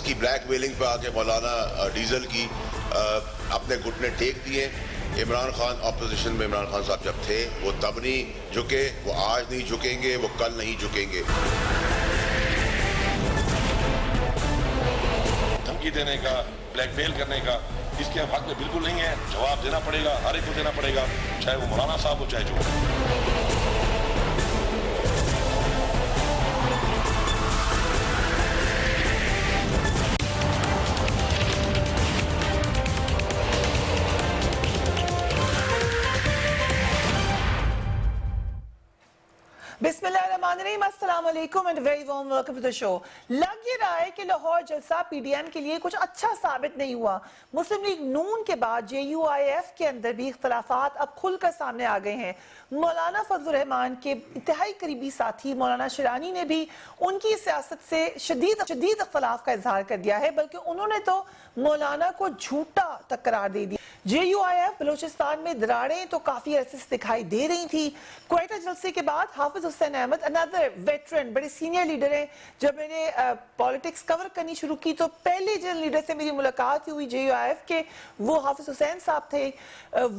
کی black mailing پہ آکے مولانا ڈیزل کی اپنے گھٹنے ٹیک دیے. عمران خان اپوزیشن میں عمران خان صاحب جب تھے وہ تب نہیں جھکے, وہ آج نہیں جھکیں گے, وہ کل نہیں جھکیں گے. دھمکی دینے کا, بلیک میل کرنے کا اس کے حق میں بالکل نہیں ہے. جواب دینا پڑے گا, ہر ایک کو دینا پڑے گا, چاہے وہ مولانا صاحب ہو چاہے جو. بسم اللہ الرحمن الرحیم. السلام علیکم and very warm welcome to the show. لگ یہ رہا ہے کہ لاہور جلسہ پی ڈی ایم کے لیے کچھ اچھا ثابت نہیں ہوا. مسلم لیگ نون کے بعد جے یو آئی ایف کے اندر بھی اختلافات اب کھل کر سامنے آ گئے ہیں. مولانا فضل الرحمان کے انتہائی قریبی ساتھی مولانا شیرانی نے بھی ان کی سیاست سے شدید اختلاف کا اظہار کر دیا ہے, بلکہ انہوں نے تو مولانا کو جھوٹا تک قرار دے دیا. جے یو آئی ایف بلوچستان میں دراڑیں تو کافی عرصے سے دکھائی دے رہی تھی. کوئٹہ جلسے کے بعد حافظ حسین احمد another veteran, بڑے سینئر لیڈر ہیں. جب میں نے پالیٹکس کور کرنی شروع کی تو پہلے جن لیڈر سے میری ملاقات ہوئی جے یو آئی ایف کے, وہ حافظ حسین صاحب تھے.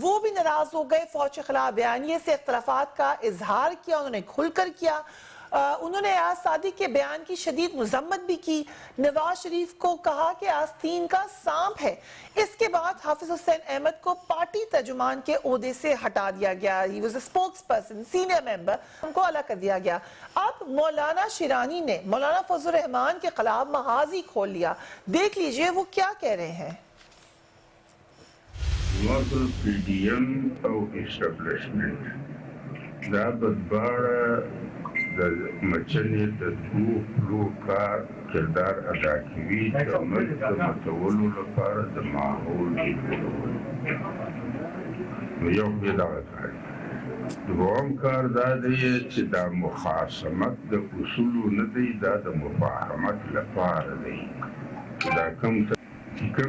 وہ بھی ناراض ہو گئے, فوج کے خلاف بیانیے سے اختلافات کا اظہار کیا, انہوں نے کھل کر کیا. انہوں نے ایاز صادق کے بیان کی شدید مذمت بھی کی. نواز شریف کو کہا کہ آستین کا سانپ ہے. اس کے بعد حافظ حسین احمد کو پارٹی ترجمان کے عہدے سے ہٹا دیا گیا. He was a spokesperson, senior member, ان کو الگ کر دیا گیا. اب مولانا شیرانی نے مولانا فضل الرحمان کے خلاف محاذ ہی کھول لیا. دیکھ لیجئے وہ کیا کہہ رہے ہیں. موضوع پی ڈی ایم او اسٹیبلشمنٹ دا بدبارہ مچنی د دوه پلو کار کردار ادا کوي د ملک د متولو لپاره د ماحول جوړول. نو یو بیا دغه کار دوم کار دا دی چې دا مخاصمت د اصولو نه دی, دا د مفاهمت لپاره دی. دا کوم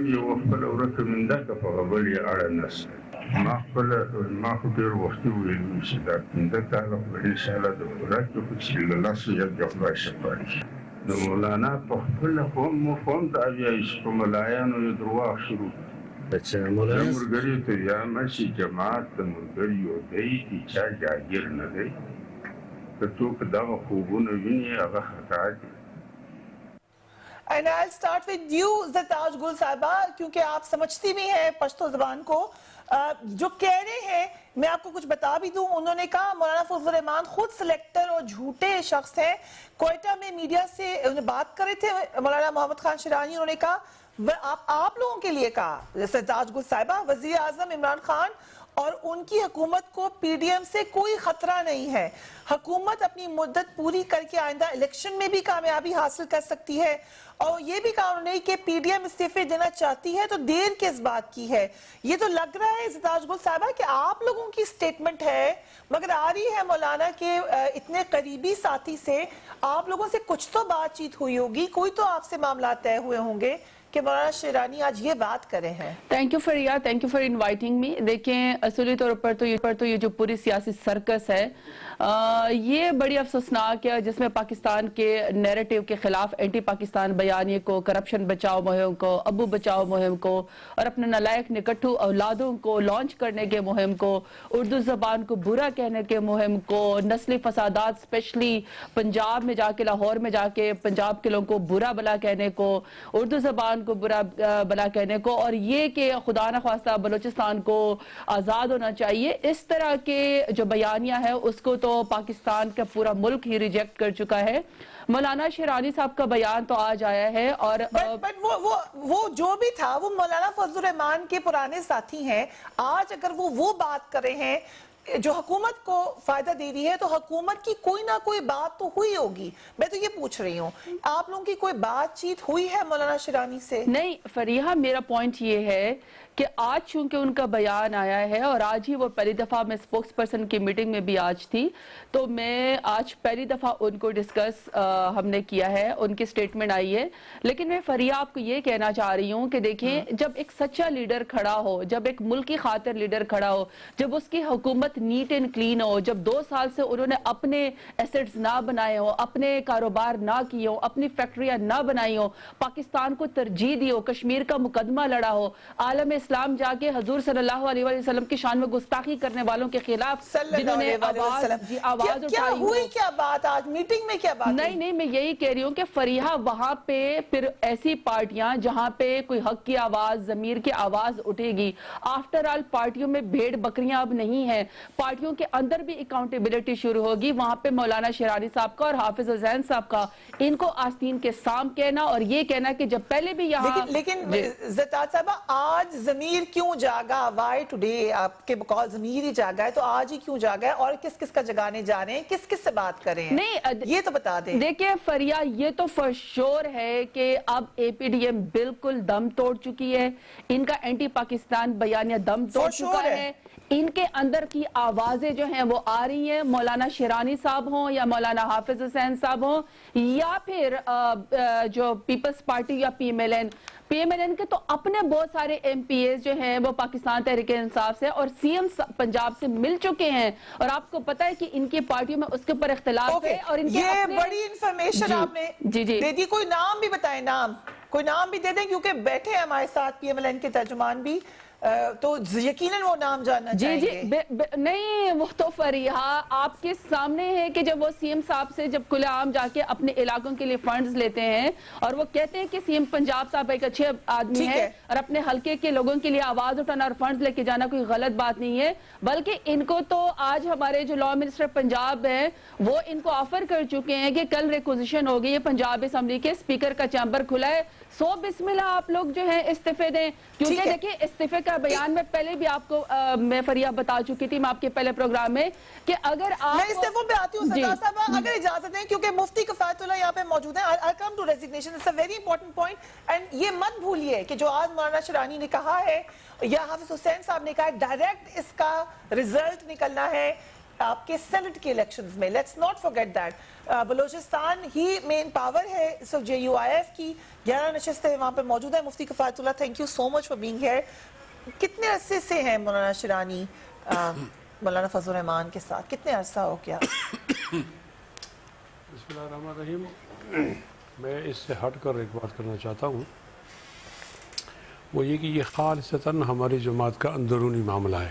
یو خپله ورکه منده که په غبل یې اړه نشته. ما خو ډېر وختي ویلي چې دا پنځه کاله خو انشاءالله د پوره کړو چې له لسو یې د خدای شفا شي. د مولانا په خپله خو هم مفهوم دا وایي چې په ملایانو یې درواغ شروع د ملګري ته ویایم چې جماعت د ملګریو دی, د چا جاګیر نه دی. که څوک دغه خوبونه ویني هغه خطا دي. And I'll start with you, Zartaj گل صاحبہ, کیونکہ آپ سمجھتی بھی ہیں پشتو زبان کو. جو کہہ رہے ہیں میں آپ کو کچھ بتا بھی دوں. انہوں نے کہا مولانا فضل الرحمان خود سلیکٹر اور جھوٹے شخص ہیں. کوئٹہ میں میڈیا سے انہیں بات کر رہے تھے مولانا محمد خان شیرانی. انہوں نے کہا آپ لوگوں کے لیے کہا زرتاج گل صاحبہ, وزیر اعظم عمران خان اور ان کی حکومت کو پی ڈی ایم سے کوئی خطرہ نہیں ہے. حکومت اپنی مدت پوری کر کے آئندہ الیکشن میں بھی کامیابی حاصل کر سکتی ہے. اور یہ بھی کہا انہوں نے کہ پی ڈی ایم استعفے دینا چاہتی ہے تو دیر کس بات کی ہے. یہ تو لگ رہا ہے زرتاج گل صاحبہ کہ آپ لوگوں کی سٹیٹمنٹ ہے, مگر آ رہی ہے مولانا کے اتنے قریبی ساتھی سے آپ لوگوں سے کچھ تو بات چیت ہوئی ہوگی, کوئی تو آپ سے معاملات طے ہوئے ہوں گے کہ مولانا شیرانی آج یہ بات کرے ہیں. Thank you Freeha, thank you for inviting me. دیکھیں اصولی طور پر تو یہ جو پوری سیاسی سرکس ہے یہ بڑی افسوسناک ہے, جس میں پاکستان کے نیریٹیو کے خلاف اینٹی پاکستان بیانیے کو, کرپشن بچاؤ مہم کو, ابو بچاؤ مہم کو اور اپنے نالائق نکٹھو اولادوں کو لانچ کرنے کے مہم کو, اردو زبان کو برا کہنے کے مہم کو, نسلی فسادات اسپیشلی پنجاب میں جا کے, لاہور میں جا کے پنجاب کے لوگوں کو برا بلا کہنے کو, اردو زبان کو برا بلا کہنے کو, اور یہ کہ خدا نخواستہ بلوچستان کو آزاد ہونا چاہیے, اس طرح کے جو بیانیہ ہے اس کو تو پاکستان کا پورا ملک ہی ریجیکٹ کر چکا ہے. مولانا شیرانی صاحب کا بیان تو آج آیا ہے اور وہ جو بھی تھا وہ مولانا فضل الرحمان کے پرانے ساتھی ہیں. آج اگر وہ بات کر رہے ہیں جو حکومت کو فائدہ دے رہی ہے تو حکومت کی کوئی نہ کوئی بات تو ہوئی ہوگی. میں تو یہ پوچھ رہی ہوں آپ لوگوں کی کوئی بات چیت ہوئی ہے مولانا شیرانی سے؟ نہیں فریحہ, میرا پوائنٹ یہ ہے کہ آج چونکہ ان کا بیان آیا ہے اور آج ہی وہ پہلی دفعہ میں سپوکس پرسن کی میٹنگ میں بھی آج تھی, تو میں آج پہلی دفعہ ان کو ڈسکس ہم نے کیا ہے, ان کی سٹیٹمنٹ آئی ہے. لیکن میں فریحہ آپ کو یہ کہنا چاہ رہی ہوں کہ دیکھیں جب ایک سچا لیڈر کھڑا ہو, جب ایک ملک کی خاطر لیڈر کھڑا ہو, جب اس کی حکومت حکومت نیٹ اینڈ کلین ہو, جب 2 سال سے انہوں نے اپنے ایسٹس نہ بنائے ہو, اپنے کاروبار نہ کیے ہو, اپنی فیکٹریاں نہ بنائی ہو, پاکستان کو ترجیح دی ہو, کشمیر کا مقدمہ لڑا ہو, عالم اسلام جا کے حضور صلی اللہ علیہ وسلم کی شان میں گستاخی کرنے والوں کے خلاف جنہوں نے آواز اٹھائی ہو. کیا بات آج میٹنگ میں کیا بات؟ نہیں میں یہی کہہ رہی ہوں کہ فریحہ وہاں پہ پھر ایسی پارٹیاں جہاں پہ کوئی حق کی آواز, ضمیر کی آواز اٹھے گی. آفٹر آل پارٹیوں میں بھیڑ بکریاں اب نہیں ہیں, پارٹیوں کے اندر بھی اکاؤنٹیبلٹی شروع ہوگی. وہاں پہ مولانا شیرانی صاحب کا اور حافظ حسین صاحب کا ان کو آستین کے سام کہنا اور یہ کہنا کہ جب پہلے بھی یہاں لیکن زطاعت صاحبہ آج ضمیر کیوں جاگا؟ وائی ٹوڈے آپ کے بقول ضمیر ہی جاگا ہے, تو آج ہی کیوں جاگا ہے اور کس کس کا جگانے جا رہے ہیں, کس کس سے بات کر رہے ہیں؟ نہیں یہ تو بتا دیں. دیکھیں فریہ, یہ تو فور شور ہے کہ اب اے پی ڈی ایم بالکل دم توڑ چکی ہے, ان کا اینٹی پاکستان بیانیہ دم توڑ چکا ہے. ان کے اندر کی آوازیں جو ہیں وہ آ رہی ہیں, مولانا شیرانی صاحب ہوں یا مولانا حافظ حسین صاحب ہوں یا پھر جو پیپلز پارٹی یا پی ایم ایل این کے تو اپنے بہت سارے ایم پی ایز جو ہیں وہ پاکستان تحریک انصاف سے اور سی ایم پنجاب سے مل چکے ہیں, اور آپ کو پتا ہے کہ ان کی پارٹیوں میں اس کے اوپر اختلاف ہے. اور ان کے یہ بڑی انفارمیشن آپ نے دے دی. کوئی نام بھی بتائیں, کوئی نام بھی دے دیں, کیونکہ بیٹھے ہیں ہمارے ساتھ پی ایم ایل این کے ترجمان بھی, تو یقیناً وہ نام جاننا چاہیں گے. نہیں وہ تو فریحہ آپ کے سامنے ہے کہ جب وہ سی ایم صاحب سے جب کھلے عام جا کے اپنے علاقوں کے لیے فنڈز لیتے ہیں اور وہ کہتے ہیں کہ سی ایم پنجاب صاحب ایک اچھے آدمی ہے اور اپنے حلقے کے لوگوں کے لیے آواز اٹھانا اور فنڈز لے کے جانا کوئی غلط بات نہیں ہے, بلکہ ان کو تو آج ہمارے جو لا منسٹر پنجاب ہیں وہ ان کو آفر کر چکے ہیں کہ کل ریکوزیشن ہوگی, یہ پنجاب اسمبلی کے اسپیکر کا چیمبر کھلا ہے, سو بسم اللہ آپ لوگ جو ہیں استعفے دیں. کیونکہ دیکھیں استعفے کا بیان میں پہلے بھی آپ کو میں فریہ بتا چکی تھی, میں آپ کے پہلے پروگرام میں, کہ اگر آپ میں استعفوں پہ آتی ہوں سردار صاحبہ, اگر اجازت دیں, کیونکہ مفتی کفایت اللہ یہاں پہ موجود ہیں. I'll come to resignation, it's a very important point, and یہ مت بھولیے کہ جو آج مولانا شیرانی نے کہا ہے یا حافظ حسین صاحب نے کہا ہے, ڈائریکٹ اس کا ریزلٹ نکلنا ہے آپ کے سینٹ کے الیکشنز میں. Let's not forget that. Balochistan ہی مین پاور ہے اس وقت JUIF کی. 11 نشستیں وہاں پہ موجود ہیں. Mufti Kifayat Ullah, thank you so much for being here. کتنے عرصے سے ہیں مولانا شیرانی مولانا فضل الرحمان کے ساتھ, کتنے عرصہ ہو گیا؟ بسم اللہ الرحمن الرحیم. میں اس سے ہٹ کر ایک بات کرنا چاہتا ہوں, وہ یہ کہ یہ خالصتاً ہماری جماعت کا اندرونی معاملہ ہے.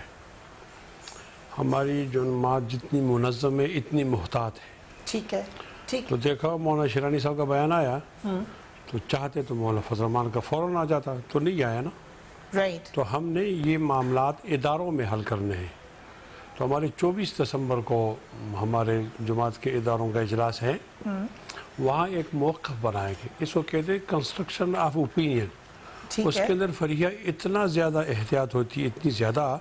ہماری جماعت جتنی منظم ہے اتنی محتاط ہے. ٹھیک ہے, ٹھیک. تو دیکھا مولانا شیرانی صاحب کا بیان آیا تو چاہتے تو مولانا فضل الرحمان کا فوراً آ جاتا, تو نہیں آیا نا. رائٹ. تو ہم نے یہ معاملات اداروں میں حل کرنے ہیں. تو ہمارے 24 دسمبر کو ہمارے جماعت کے اداروں کا اجلاس ہے, وہاں ایک موقف بنائے گئے, اس کو کہتے ہیں کنسٹرکشن آف اوپینین. اس کے اندر فریحہ اتنا زیادہ احتیاط ہوتی ہے, اتنی زیادہ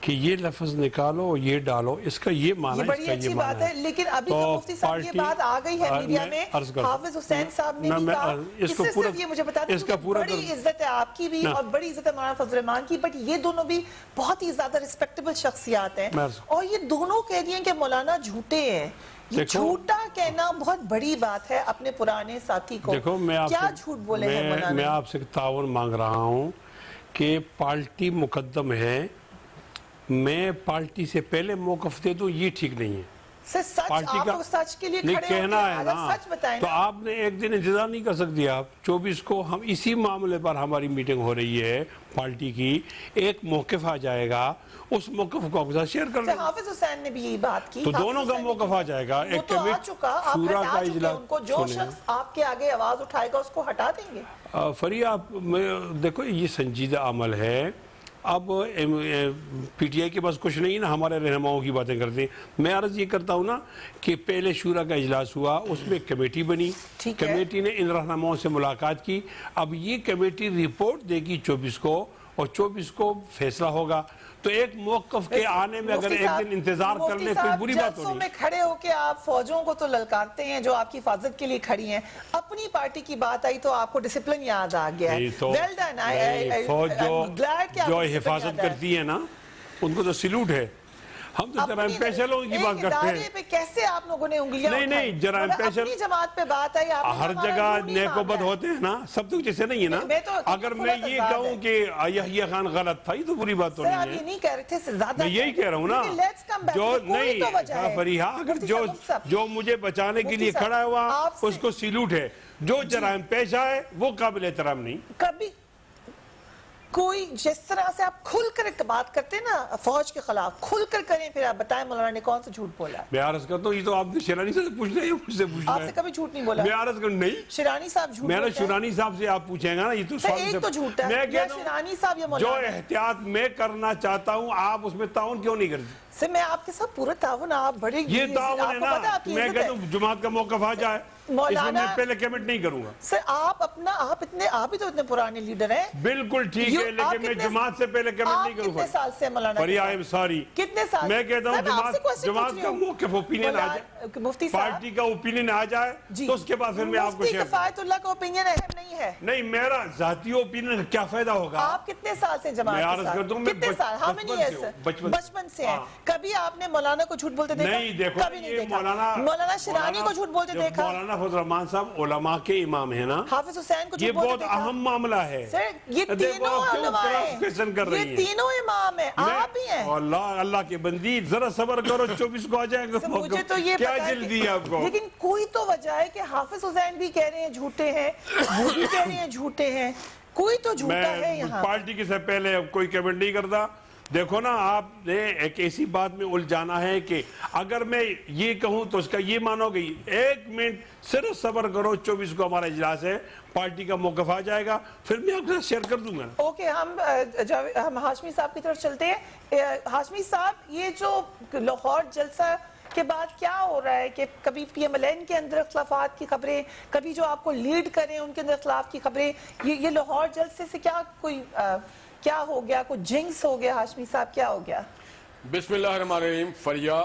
کہ یہ لفظ نکالو یہ ڈالو, اس کا یہ معنی, یہ بڑی اچھی بات ہے. لیکن ابھی تو مفتی صاحب یہ بات آ گئی ہے میڈیا میں, حافظ حسین صاحب نے بھی کہا, اس سے صرف یہ مجھے بتا دیں کہ بڑی عزت ہے آپ کی بھی اور بڑی عزت ہے مولانا فضل الرحمان کی, بٹ یہ دونوں بھی بہت ہی زیادہ ریسپیکٹیبل شخصیات ہیں, اور یہ دونوں کہہ دیں کہ مولانا جھوٹے ہیں. یہ جھوٹا کہنا بہت بڑی بات ہے اپنے پرانے ساتھی کو. کیا جھوٹ بولے ہیں مولانا؟ میں آپ سے تعاون مانگ رہا ہوں کہ پارٹی مقدم ہے, میں پارٹی سے پہلے موقف دے دوں, یہ ٹھیک نہیں ہے. پارٹی کا سچ کے لیے کھڑے کہنا ہے نا, تو آپ نے ایک دن انتظار نہیں کر سکتی. آپ 24 کو ہم اسی معاملے پر ہماری میٹنگ ہو رہی ہے پارٹی کی, ایک موقف آ جائے گا, اس موقف کو آپ کے ساتھ شیئر کر لیں. حافظ حسین نے بھی یہی بات کی, تو دونوں کا موقف آ جائے گا. ایک شورا کا اجلاس, جو شخص آپ کے آگے آواز اٹھائے گا اس کو ہٹا دیں گے. فریہ دیکھو یہ سنجیدہ عمل ہے. اب پی ٹی آئی کے پاس کچھ نہیں نا, ہمارے رہنماؤں کی باتیں کرتے ہیں. میں عرض یہ کرتا ہوں نا کہ پہلے شورا کا اجلاس ہوا, اس میں کمیٹی بنی, کمیٹی نے ان رہنماؤں سے ملاقات کی. اب یہ کمیٹی رپورٹ دے گی 24 کو, اور 24 کو فیصلہ ہوگا. تو ایک موقف کے آنے میں اگر ایک دن انتظار کر لیں کوئی بری بات نہیں. میں کھڑے ہو کے آپ فوجوں کو تو للکارتے ہیں جو آپ کی حفاظت کے لیے کھڑی ہیں, اپنی پارٹی کی بات آئی تو آپ کو ڈسپلن یاد آ گیا ہے. فوج جو حفاظت کرتی ہے نا, ان کو تو سیلوٹ ہے. ہم تو جرائم پیشہ لوگوں کی بات کرتے ہیں. پہ کیسے آپ لوگوں نے انگلیاں نہیں اٹھائی؟ جرائم پیشہ اپنی جماعت پہ بات آئی، ہر جگہ نیک و بد ہوتے ہیں نا، سب تو جیسے نہیں ہے نا. اگر میں یہ کہوں کہ یحییٰ خان غلط تھا، یہ تو بری بات تو سر آپ نہیں یہ ہے. نہیں کہہ رہے تھے، زیادہ میں یہی کہہ رہا ہوں نا، جو نہیں فریحہ، اگر جو مجھے بچانے کے لیے کھڑا ہوا اس کو سیلوٹ ہے. جو جرائم پیشہ ہے وہ قابل احترام نہیں. کبھی کوئی جس طرح سے آپ کھل کر بات کرتے ہیں نا فوج کے خلاف، کھل کر کریں، پھر آپ بتائیں مولانا نے کون سا جھوٹ بولا. میں عرض کرتا ہوں، یہ تو آپ نے شیرانی سے پوچھ رہے ہیں، مجھ سے پوچھ آپ رہے سے ہیں. کبھی جھوٹ نہیں بولا. میں عرض کروں نہیں، شیرانی صاحب جھوٹ میں نے بولتے ہیں. شیرانی صاحب سے آپ پوچھیں گا نا، یہ تو سوال ایک تو جھوٹ ہے، میں یا کہتا شیرانی صاحب یا ہوں جو مولانا. احتیاط میں کرنا چاہتا ہوں آپ اس میں تعاون کیوں نہیں کرتے؟ سر میں آپ کے ساتھ پورا تعاون، آپ بڑے یہ تعاون ہے نا. میں کہتا ہوں جماعت کا موقف آ جائے، اس میں میں پہلے کمنٹ نہیں کروں گا. سر آپ ہی تو اتنے پرانے لیڈر ہیں. بالکل ٹھیک ہے، لیکن میں جماعت سے پہلے کمنٹ نہیں کروں گا. کتنے سال سے مولانا؟ I am sorry. کتنے سال؟ میں کہتا ہوں جماعت کا موقف اوپینین آ جائے، مفتی صاحب پارٹی کا اوپینین آ جائے تو اس کے بعد پھر میں آپ کو شیئر. مفتی کفایت اللہ کا اوپینین اہم نہیں ہے. نہیں، میرا ذاتی اوپینین کیا فائدہ ہوگا؟ آپ کتنے سال سے جماعت کے ساتھ؟ کتنے سال؟ How many years? بچپن سے ہیں. کبھی آپ نے مولانا کو جھوٹ بولتے دیکھا؟ نہیں، دیکھو کبھی نہیں دیکھا. مولانا شیرانی کو جھوٹ بولتے دیکھا؟ مولانا فضل الرحمان صاحب علماء کے امام ہیں نا. حافظ حسین کو یہ جھوٹ بولتے بہت دیکھا؟ اہم معاملہ ہے. سر یہ تینوں علماء ہیں، یہ تینوں امام ہیں، آپ بھی ہیں. اللہ کے بندی ذرا صبر کرو، 24 کو آ جائیں گے. مجھے تو یہ کیا پتا جلدی ہے آپ کو؟ لیکن کوئی تو وجہ ہے کہ حافظ حسین بھی کہہ رہے ہیں جھوٹے ہیں، وہ بھی کہہ رہے ہیں جھوٹے ہیں. کوئی تو جھوٹا ہے میں یہاں. پارٹی کے سے پہلے کوئی کمنٹ نہیں کرتا. دیکھو نا، آپ نے ایک ایسی بات میں الجھانا ہے کہ اگر میں یہ کہوں تو اس کا یہ مانو گئی. 1 منٹ صرف صبر کرو، 24 کو ہمارا اجلاس ہے، پارٹی کا موقف آ جائے گا، پھر میں آپ کے ساتھ شیئر کر دوں گا. اوکے، ہم ہاشمی صاحب کی طرف چلتے ہیں. ہاشمی صاحب، یہ جو لاہور جلسہ کے بعد کیا ہو رہا ہے کہ کبھی پی ایم ایل این کے اندر اختلافات کی خبریں، کبھی جو آپ کو لیڈ کریں ان کے اندر اختلاف کی خبریں، یہ لاہور جلسے سے کیا ہو گیا؟ کوئی جنکس ہو گیا؟ ہاشمی صاحب کیا ہو گیا؟ بسم اللہ الرحمن الرحیم. فریا،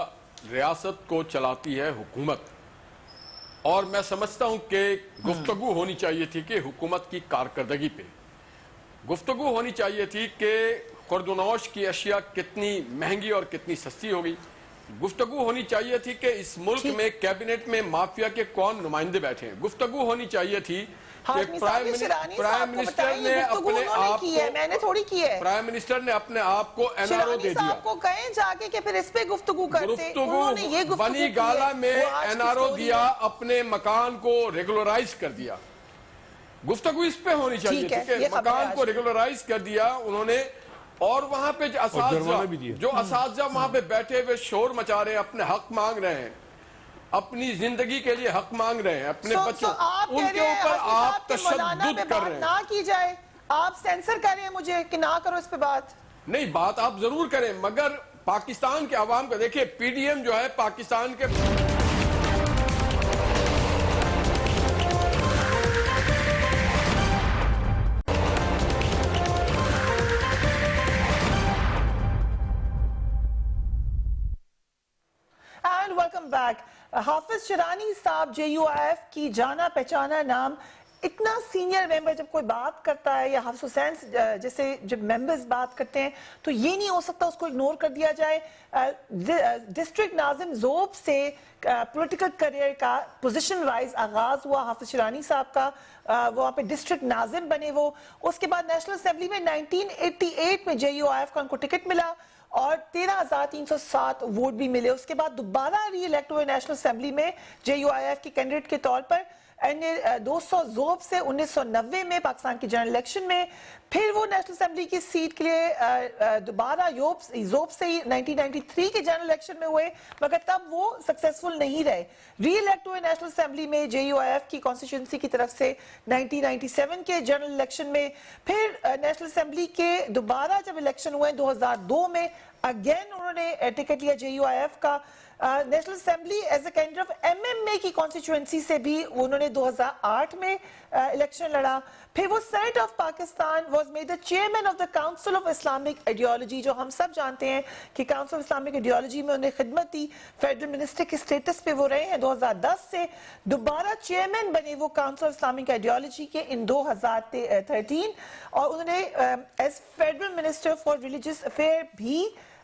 ریاست کو چلاتی ہے حکومت، اور میں سمجھتا ہوں کہ گفتگو ہونی چاہیے تھی کہ حکومت کی کارکردگی پہ گفتگو ہونی چاہیے تھی کہ خوردونوش کی اشیاء کتنی مہنگی اور کتنی سستی ہوگی. گفتگو ہونی چاہیے تھی کہ اس ملک میں کیبنٹ میں مافیا کے کون نمائندے بیٹھے ہیں. گفتگو ہونی چاہیے تھی کہ پرائم منسٹر نے اپنے آپ کو میں نے تھوڑی کی ہے. پرائم منسٹر نے اپنے آپ کو این آر او دے دیا. آپ کو کہیں جا کے کہ پھر اس پہ گفتگو کرتے. بنی گالا میں این آر او دیا، اپنے مکان کو ریگولرائز کر دیا. گفتگو اس پہ ہونی چاہیے تھی کہ مکان کو ریگولرائز کر دیا انہوں نے. اور وہاں پہ جو اساتذہ وہاں پہ بیٹھے ہوئے شور مچا رہے ہیں، اپنے حق مانگ رہے ہیں، اپنی زندگی کے لیے حق مانگ رہے ہیں، اپنے بچوں، ان کے اوپر آپ تشدد کر رہے ہیں. نہ کی جائے، آپ سینسر کر رہے ہیں مجھے کہ نہ کرو اس پہ بات. نہیں، بات آپ ضرور کریں، مگر پاکستان کے عوام کو دیکھیں. پی ڈی ایم جو ہے پاکستان کے حافظ شیرانی صاحب جے یو آئی ایف کی جانا پہچانا نام. اتنا سینئر ممبر جب کوئی بات کرتا ہے یا حافظ حسین جیسے جب ممبرز بات کرتے ہیں تو یہ نہیں ہو سکتا اس کو اگنور کر دیا جائے. ڈسٹرکٹ ناظم زوب سے پولیٹیکل کریئر کا پوزیشن وائز آغاز ہوا حافظ شیرانی صاحب کا. وہاں پہ ڈسٹرکٹ ناظم بنے وہ. اس کے بعد نیشنل اسمبلی میں 1988 میں جے یو آئی ایف کا ان کو ٹکٹ ملا اور 13,307 ووٹ بھی ملے. اس کے بعد دوبارہ ری الیکٹ ہوئے نیشنل اسمبلی میں جے یو آئی ایف کی کینڈیڈیٹ کے طور پر. 200 زوب سے 1990 میں پاکستان کی جنرل الیکشن میں. پھر وہ نیشنل اسمبلی کی سیٹ کے لیے دوبارہ زوب سے ہی 1993 کے جنرل الیکشن میں ہوئے، مگر تب وہ سکسیسفل نہیں رہے. ری الیکٹ ہوئے نیشنل اسمبلی میں جے یو آئی ایف کی کانسٹیٹیوئنسی کی طرف سے 1997 کے جنرل الیکشن میں. پھر نیشنل اسمبلی کے دوبارہ جب الیکشن ہوئے 2002 میں اگین انہوں نے ٹکٹ لیا جے یو آئی ایف کا. National assembly as a candidate of M M A کی کانسٹیچوئنسی سے بھی انہوں نے 2008 میں الیکشن لڑا. پھر وہ senate of Pakistan was made the chairman of the council of Islamic ideology, جو ہم سب جانتے ہیں کہ کاؤنسل آف اسلامک آئیڈیالوجی میں انہیں خدمت دی. فیڈرل منسٹر کے سٹیٹس پہ وہ رہے ہیں 2010 سے. دوبارہ چیئرمین بنے وہ کاؤنسل آف اسلامک آئیڈیالوجی کے ان 2013 اور انہوں نے as federal minister for religious affair بھی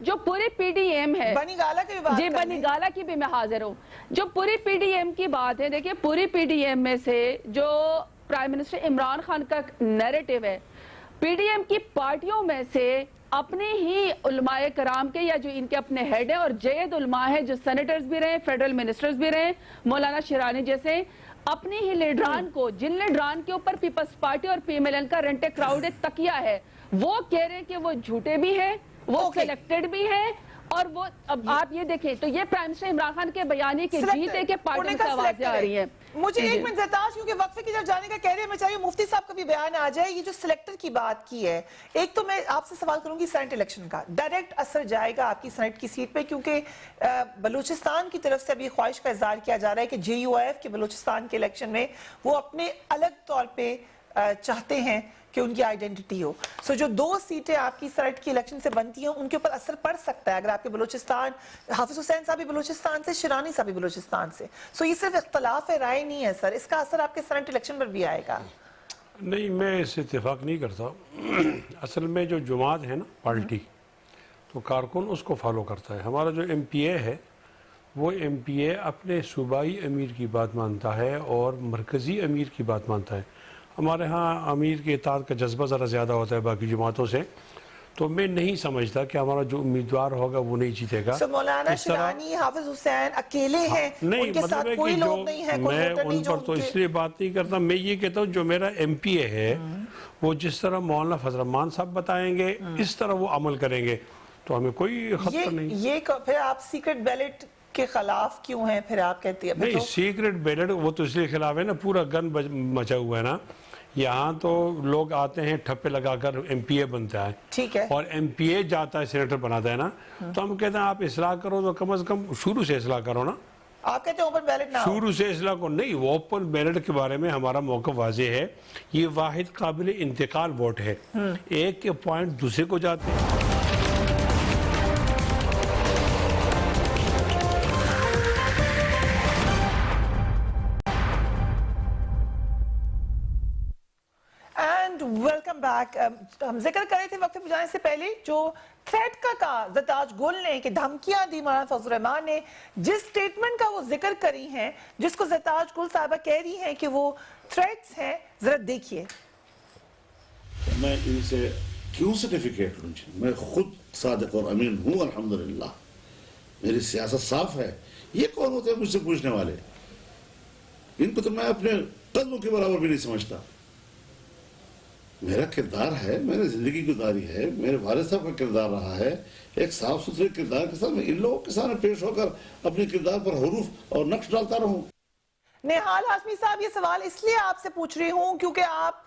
جو پوری پی ڈی ایم ہے بنی گالا کی بھی بات جی بنی گالا کی بھی میں حاضر ہوں. جو پوری پی ڈی ایم کی بات ہے، دیکھیں پوری پی ڈی ایم میں سے جو پرائم منسٹر عمران خان کا نیریٹو ہے، پی ڈی ایم کی پارٹیوں میں سے اپنے ہی علماء کرام کے یا جو ان کے اپنے ہیڈ ہیں اور جید علماء ہیں جو سینیٹرز بھی رہے، فیڈرل منسٹرز بھی رہے، مولانا شیرانی جیسے، اپنی ہی لیڈران کو، جن لیڈران کے اوپر پیپلز پارٹی اور پی ایم ایل این کا رینٹ کراؤڈ تکیہ ہے، وہ کہہ رہے ہیں کہ وہ جھوٹے بھی ہیں، وہ سلیکٹڈ بھی ہیں، اور وہ اب آپ یہ دیکھیں تو یہ پرائم منسٹر عمران خان کے بیانی کے جیتے کے پارٹیوں سے آوازیں آ رہی ہیں. مجھے ایک منٹ زرتاج کیونکہ وقفے کی طرف جانے کا کہہ رہے ہیں، میں چاہیے مفتی صاحب کا بھی بیان آ جائے. یہ جو سلیکٹر کی بات کی ہے، ایک تو میں آپ سے سوال کروں گی سینٹ الیکشن کا ڈائریکٹ اثر جائے گا آپ کی سینٹ کی سیٹ پہ، کیونکہ بلوچستان کی طرف سے ابھی خواہش کا اظہار کیا جا رہا ہے کہ جے یو آئی ایف کے بلوچستان کے الیکشن میں وہ اپنے الگ طور پہ چاہتے ہیں کہ ان کی آئیڈینٹی ہو. سو جو 2 سیٹیں آپ کی سینٹ کی الیکشن سے بنتی ہیں ان کے اوپر اثر پڑ سکتا ہے اگر آپ کے بلوچستان، حافظ حسین صاحب بھی بلوچستان سے، شیرانی صاحب بھی بلوچستان سے. سو یہ صرف اختلاف رائے نہیں ہے سر، اس کا اثر آپ کے سینٹ الیکشن پر بھی آئے گا. نہیں، میں اس سے اتفاق نہیں کرتا. اصل میں جو جماعت ہے نا پارٹی، تو کارکن اس کو فالو کرتا ہے. ہمارا جو ایم پی اے ہے وہ ایم پی اے اپنے صوبائی امیر کی بات مانتا ہے اور مرکزی امیر کی بات مانتا ہے. ہمارے ہاں امیر کے اطاعت کا جذبہ ذرا زیادہ ہوتا ہے باقی جماعتوں سے، تو میں نہیں سمجھتا کہ ہمارا جو امیدوار ہوگا وہ نہیں جیتے گا. مولانا شیرانی، حافظ حسین اکیلے ہیں، ان کے ساتھ کوئی لوگ نہیں ہے، کوئی میں ووٹر نہیں ان جو پر تو اس لیے بات نہیں کرتا. میں یہ کہتا ہوں جو میرا ایم پی اے ہے وہ جس طرح مولانا فضل الرحمان صاحب بتائیں گے اس طرح وہ عمل کریں گے تو ہمیں کوئی خطرہ نہیں. یہ پھر آپ سیکرٹ بیلٹ کے خلاف کیوں ہیں پھر آپ کہتے ہیں؟ نہیں، سیکرٹ بیلٹ وہ تو اس لیے خلاف ہے نا، پورا گن مچا ہوا ہے نا. یہاں تو لوگ آتے ہیں ٹھپے لگا کر ایم پی اے بنتا ہے، ٹھیک ہے، اور ایم پی اے جاتا ہے سینیٹر بناتا ہے نا. تو ہم کہتے ہیں آپ اصلاح کرو تو کم از کم شروع سے اصلاح کرو نا. آپ کہتے ہیں اوپن بیلٹ نہ ہو؟ شروع سے اصلاح کو نہیں. وہ اوپن بیلٹ کے بارے میں ہمارا موقف واضح ہے. یہ واحد قابل انتقال ووٹ ہے، ایک کے پوائنٹ دوسرے کو جاتے ہیں. Welcome back. ہم ذکر کر رہے تھے وقت پہ جانے سے پہلے جو تھریٹ کا کہا زرتاج گل نے کہ دھمکیاں دی مولانا فضل الرحمان نے، جس سٹیٹمنٹ کا وہ ذکر کری ہیں جس کو زرتاج گل صاحبہ کہہ رہی ہیں کہ وہ تھریٹس ہیں، ذرا دیکھیے. میں ان سے کیوں سرٹیفکیٹ لوں؟ میں خود صادق اور امین ہوں الحمدللہ. میری سیاست صاف ہے. یہ کون ہوتے ہیں مجھ سے پوچھنے والے؟ ان کو تو میں اپنے قدموں کے برابر بھی نہیں سمجھتا. میرا کردار ہے، میں نے زندگی گزاری ہے، میرے والد صاحب کا کردار رہا ہے. ایک صاف ستھرے کردار کے ساتھ میں ان لوگوں کے سامنے پیش ہو کر اپنے کردار پر حروف اور نقش ڈالتا رہوں. نہال ہاشمی صاحب، یہ سوال اس لیے آپ سے پوچھ رہی ہوں کیونکہ آپ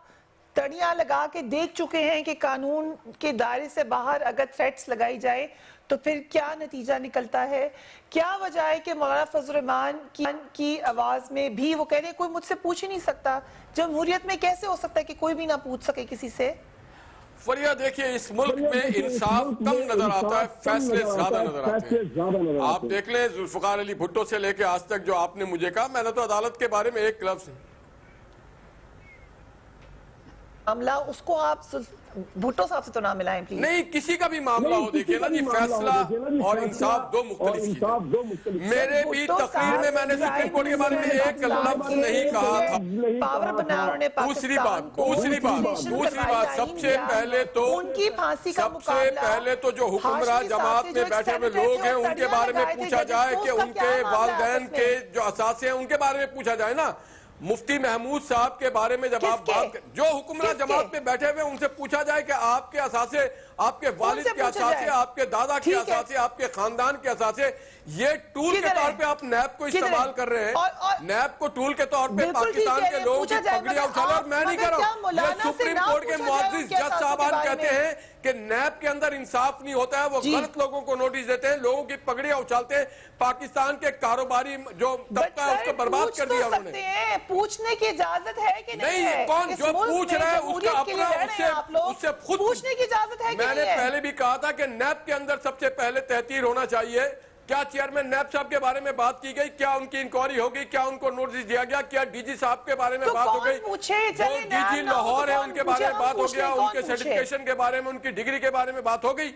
تڑیاں لگا کے دیکھ چکے ہیں کہ قانون کے دائرے سے باہر اگر تھریٹس لگائی جائے تو پھر کیا نتیجہ نکلتا ہے. کیا وجہ ہے کہ مولانا فضل الرحمان کی آواز میں بھی وہ کہہ رہے ہیں کوئی مجھ سے پوچھ ہی نہیں سکتا؟ جمہوریت میں کیسے ہو سکتا ہے کہ کوئی بھی نہ پوچھ سکے کسی سے؟ فریہ دیکھیں، اس ملک میں انصاف کم نظر آتا ہے، فیصلے زیادہ نظر آتے ہیں. آپ دیکھ لیں ذوالفقار علی بھٹو سے لے کے آج تک جو آپ نے مجھے کہا، میں نے تو عدالت کے بارے میں ایک لفظ معاملہ اس کو آپ بھٹو صاحب سے تو نہ ملائیں پلیز. نہیں، کسی کا بھی معاملہ ہو، دیکھیے نا جی، فیصلہ اور انصاف دو مختلف چیزیں. میرے بھی تقریر میں میں نے سپریم کورٹ کے بارے میں ایک لفظ نہیں کہا تھا. پاور بنا انہوں نے دوسری بات سب سے پہلے تو جو حکمراں جماعت میں بیٹھے ہوئے لوگ ہیں ان کے بارے میں پوچھا جائے کہ ان کے والدین کے جو اثاثے ہیں ان کے بارے میں پوچھا جائے نا. مفتی محمود صاحب کے بارے میں جب آپ بات کریں، جو حکمراں جماعت میں بیٹھے ہوئے ان سے پوچھا جائے کہ آپ کے اثاثے، آپ کے والد کے اثاثے، آپ کے دادا کے اثاثے، آپ کے خاندان کے اثاثے، یہ ٹول کے طور پہ آپ نیب کو استعمال کر رہے ہیں. نیب کو ٹول کے طور پہ پاکستان کے لوگوں کی پگڑیاں اچھالے، اور میں نہیں کہہ رہا ہوں، یہ سپریم کورٹ کے معزز جج صاحبان کہتے ہیں کہ نیب کے اندر انصاف نہیں ہوتا ہے. وہ غلط لوگوں کو نوٹس دیتے ہیں، لوگوں کی پگڑیاں اچھالتے ہیں. پاکستان کے کاروباری جو طبقہ ہے اس کو برباد کر دیا انہوں نے. پوچھنے کی اجازت ہے کہ نہیں ہے؟ کون جو پوچھ رہا ہے اس کا اپنا، اس سے خود پوچھنے کی اجازت ہے کہ میں نے پہلے بھی کہا تھا کہ نیب کے اندر سب سے پہلے تحقیق ہونا چاہیے. کیا چیئرمین نیب صاحب کے بارے میں بات کی گئی؟ کیا ان کی انکوائری ہو گئی؟ کیا ان کو نوٹس دیا گیا؟ کیا ڈی جی صاحب کے بارے میں بات ہو گئی؟ جو ڈی جی لاہور ہے ان کے بارے میں بات ہو گیا؟ ان کے سرٹیفکیشن کے بارے میں، ان کی ڈگری کے بارے میں بات ہو گئی؟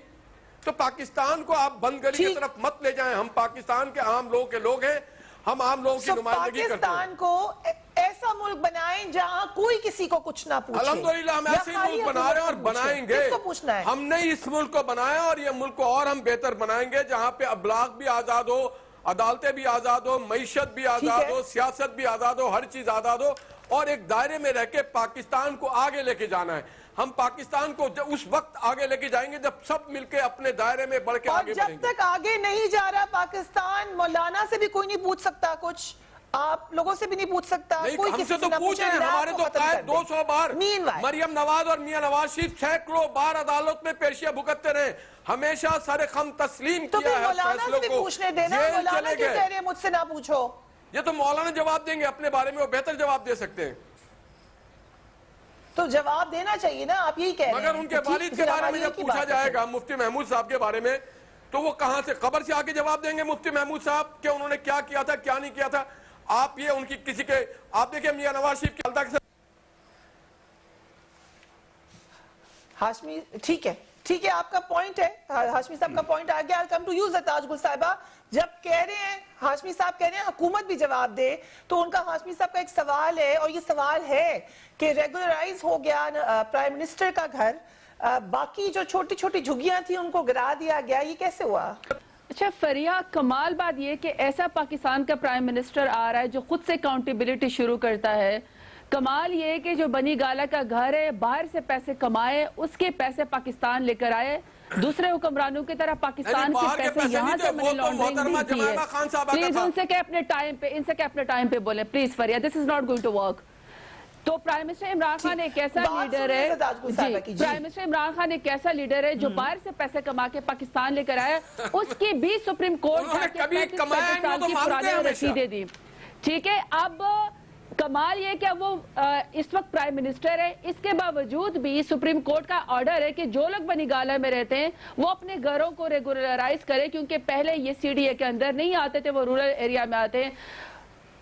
تو پاکستان کو آپ بند گلی کی طرف مت لے جائیں. ہم پاکستان کے عام لوگوں کے لوگ ہیں, ہم عام لوگوں کی نمائندگی کرتے ہیں. پاکستان کو ایسا ملک بنائیں جہاں کوئی کسی کو کچھ نہ پوچھے. الحمدللہ ہم ایسے ہی ملک بنا رہے ہیں اور بنائیں گے. کس کو پوچھنا ہے؟ ہم نے اس ملک کو بنایا اور یہ ملک کو اور ہم بہتر بنائیں گے, جہاں پہ ابلاغ بھی آزاد ہو, عدالتیں بھی آزاد ہو, معیشت بھی آزاد ہو, سیاست بھی آزاد ہو, ہر چیز آزاد ہو, اور ایک دائرے میں رہ کے پاکستان کو آگے لے کے جانا ہے. ہم پاکستان کو اس وقت آگے لے کے جائیں گے جب سب مل کے اپنے دائرے میں بڑھ کے آگے بڑھیں گے. اور جب تک آگے نہیں جا رہا پاکستان, مولانا سے بھی کوئی نہیں پوچھ سکتا کچھ, آپ لوگوں سے بھی نہیں پوچھ سکتا, کوئی ہم کسی سے تو پوچھ رہے ہیں. ہمارے تو قائد 200 بار مریم نواز اور میاں نواز شریف سینکڑوں بار عدالت میں پیشیاں بھگتتے رہے, ہمیشہ سر خم تسلیم تو کیا پھر ہے مولانا سے فیصلوں بھی کو. پوچھنے دینا, مولانا کیوں کہہ رہے ہیں مجھ سے نہ پوچھو؟ یہ تو مولانا جواب دیں گے اپنے بارے میں, وہ بہتر جواب دے سکتے ہیں. تو جواب دینا چاہیے نا, آپ یہی کہہ رہے ہیں. مگر ان کے والد کے بارے میں جب پوچھا جائے گا مفتی محمود صاحب کے بارے میں, تو وہ کہاں سے قبر سے آ کے جواب دیں گے مفتی محمود صاحب کہ انہوں نے کیا کیا تھا کیا نہیں کیا تھا. آپ یہ ان کی کسی کے, آپ دیکھیں میاں نواز شریف کی اللہ کے ہاشمی, ٹھیک ہے, آپ کا پوائنٹ ہے, ہاشمی صاحب کا پوائنٹ آ گیا. I'll come to you Zartaj گل صاحبہ. جب کہہ رہے ہیں, ہاشمی صاحب کہہ رہے ہیں حکومت بھی جواب دے, تو ان کا ہاشمی صاحب کا ایک سوال ہے, اور یہ سوال ہے کہ ریگولرائز ہو گیا پرائم منسٹر کا گھر, باقی جو چھوٹی چھوٹی جھگیاں تھیں ان کو گرا دیا گیا, یہ کیسے ہوا؟ اچھا فریہ, کمال بات یہ کہ ایسا پاکستان کا پرائم منسٹر آ رہا ہے جو خود سے اکاؤنٹیبلٹی شروع کرتا ہے. کمال یہ کہ جو بنی گالا کا گھر ہے, باہر سے پیسے کمائے, اس کے پیسے پاکستان لے کر آئے, دوسرے حکمرانوں کی طرح پاکستان کے پیسے یہاں سے منی لانڈرنگ نہیں کی ہے. پلیز ان سے کہ اپنے ٹائم پہ, ان سے کہ اپنے ٹائم پہ بولیں please Freeha, this is not going to work. تو پرائم منسٹر عمران خان ایک ایسا لیڈر ہے, پرائم منسٹر عمران خان ایک ایسا لیڈر ہے جو باہر سے پیسے کما کے پاکستان لے کر آیا, اس کی بھی سپریم کورٹ جا کے 35 سال کی پرانی رسیدیں دی. ٹھیک ہے, اب کمال یہ کہ وہ اس وقت پرائم منسٹر ہے, اس کے باوجود بھی سپریم کورٹ کا آرڈر ہے کہ جو لوگ بنی گالا میں رہتے ہیں وہ اپنے گھروں کو ریگولرائز کرے, کیونکہ پہلے یہ سی ڈی اے کے اندر نہیں آتے تھے, وہ رورل ایریا میں آتے ہیں.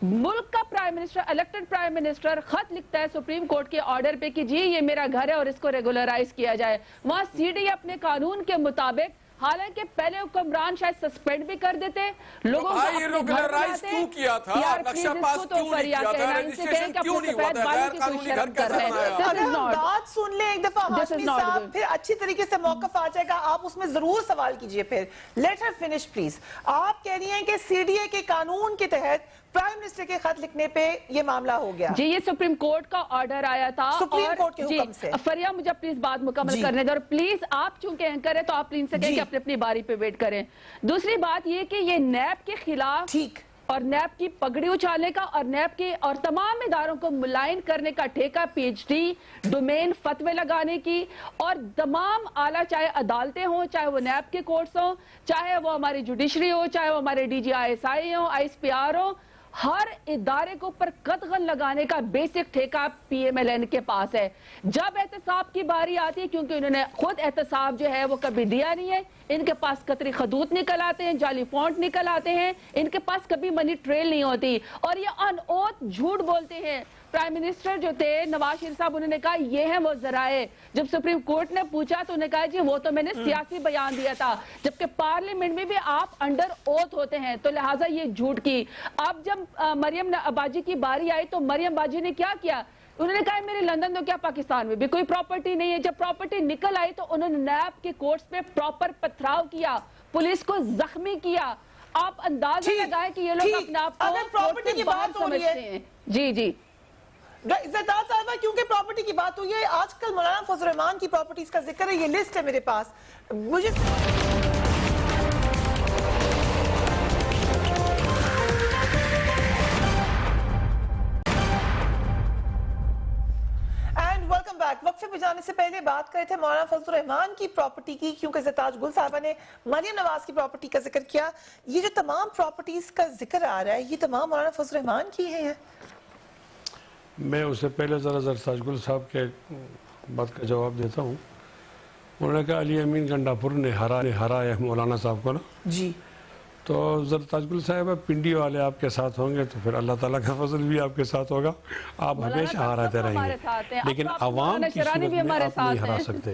ملک کا prime minister, elected prime minister خط لکھتا ہے سپریم کورٹ کے آرڈر پہ کہ جی یہ میرا گھر ہے اور اس کو ریگولرائز کیا جائے. وہاں سی ڈی اپنے قانون کے مطابق, حالانکہ پہلے حکمران شاید سسپینڈ بھی کر دیتے لوگوں کو, یہ ریگولرائز کیوں کیا تھا, نقشہ پاس کیوں نہیں کیا تھا, رجسٹریشن کیوں نہیں ہوا تھا, غیر قانونی گھر کیسے بنایا. اگر ہم بات سن لیں ایک دفعہ ہاشمی صاحب, پھر اچھی طریقے سے موقف آ جائے گا, آپ اس میں ضرور سوال کیجئے. پھر لیٹ ہر فنش پلیز. آپ کہہ رہی ہیں کہ سی ڈی اے کے قانون کے تحت پرائم منسٹر کے خط لکھنے پہ یہ معاملہ ہو گیا. جی یہ سپریم کورٹ کا آرڈر آیا تھا, سپریم کورٹ کے حکم سے. فریہ مجھے پلیز بات مکمل کرنے دیں, اور پلیز آپ چونکہ اینکر ہے تو آپ پلیز سے کہیں کہ اپنی اپنی باری پہ ویٹ کریں. دوسری بات یہ کہ یہ نیب کے خلاف, ٹھیک, اور نیب کی پگڑی اچھالنے کا, اور نیب کے اور تمام اداروں کو ملائن کرنے کا ٹھیکہ پی ایچ ڈی, ڈومین, فتوے لگانے کی, اور تمام اعلیٰ چاہے عدالتیں ہوں, چاہے وہ نیب کے کورٹس ہوں, چاہے وہ ہماری جوڈیشری ہو, چاہے وہ ہمارے D G I S I ہوں, آئی ایس پی آر ہوں, ہر ادارے کو پر قدغن لگانے کا بیسک ٹھیکہ پی ایم ایل این کے پاس ہے. جب احتساب کی باری آتی ہے, کیونکہ انہوں نے خود احتساب جو ہے وہ کبھی دیا نہیں ہے, ان کے پاس قطری خطوط نکل آتے ہیں, جعلی فونٹ نکل آتے ہیں, ان کے پاس کبھی منی ٹریل نہیں ہوتی, اور یہ ان اوتھ جھوٹ بولتے ہیں. پرائم منسٹر جو تھے نواز شریف صاحب, انہوں نے کہا یہ ہیں وہ ذرائع. جب سپریم کورٹ نے پوچھا تو انہوں نے کہا جی وہ تو میں نے سیاسی بیان دیا تھا, جبکہ پارلیمنٹ میں بھی آپ انڈر اوتھ ہوتے ہیں, تو لہٰذا یہ جھوٹ کی. اب جب مریم باجی کی باری آئی تو مریم باجی نے کیا کیا, انہوں نے کہا میرے لندن تو کیا پاکستان میں بھی کوئی پراپرٹی نہیں ہے. جب پراپرٹی نکل آئی تو انہوں نے نیب کے کورٹس پہ پراپر پتھراؤ کیا, پولیس کو زخمی کیا. آپ اندازہ لگائیں کہ یہ لوگ اپنے آپ کو پراپرٹی کی بات ہو رہی ہے. جی جی زرتاج صاحبہ, کیونکہ پراپرٹی کی بات ہوئی ہے, آج کل مولانا فضل الرحمان کی پراپرٹیز کا ذکر ہے, یہ لسٹ ہے میرے پاس. مجھے ویلکم بیک. وقفے پہ جانے سے پہلے بات کرے تھے مولانا فضل الرحمان کی پراپرٹی کی, کیونکہ زرتاج گل صاحبہ نے مریم نواز کی پراپرٹی کا ذکر کیا. یہ جو تمام پراپرٹیز کا ذکر آ رہا ہے, یہ تمام مولانا فضل الرحمان کی ہیں. میں اس سے پہلے ذرا زرتاج گل صاحب کے بات کا جواب دیتا ہوں. انہوں نے کہا علی امین گنڈاپور نے ہرایا مولانا صاحب کو نا. جی, تو زرتاج گل صاحب پنڈی والے آپ کے ساتھ ہوں گے تو پھر اللہ تعالیٰ کا فضل بھی آپ کے ساتھ ہوگا, آپ ہمیشہ ہراتے رہیں گے, لیکن عوام کی صورت میں آپ نہیں ہرا سکتے.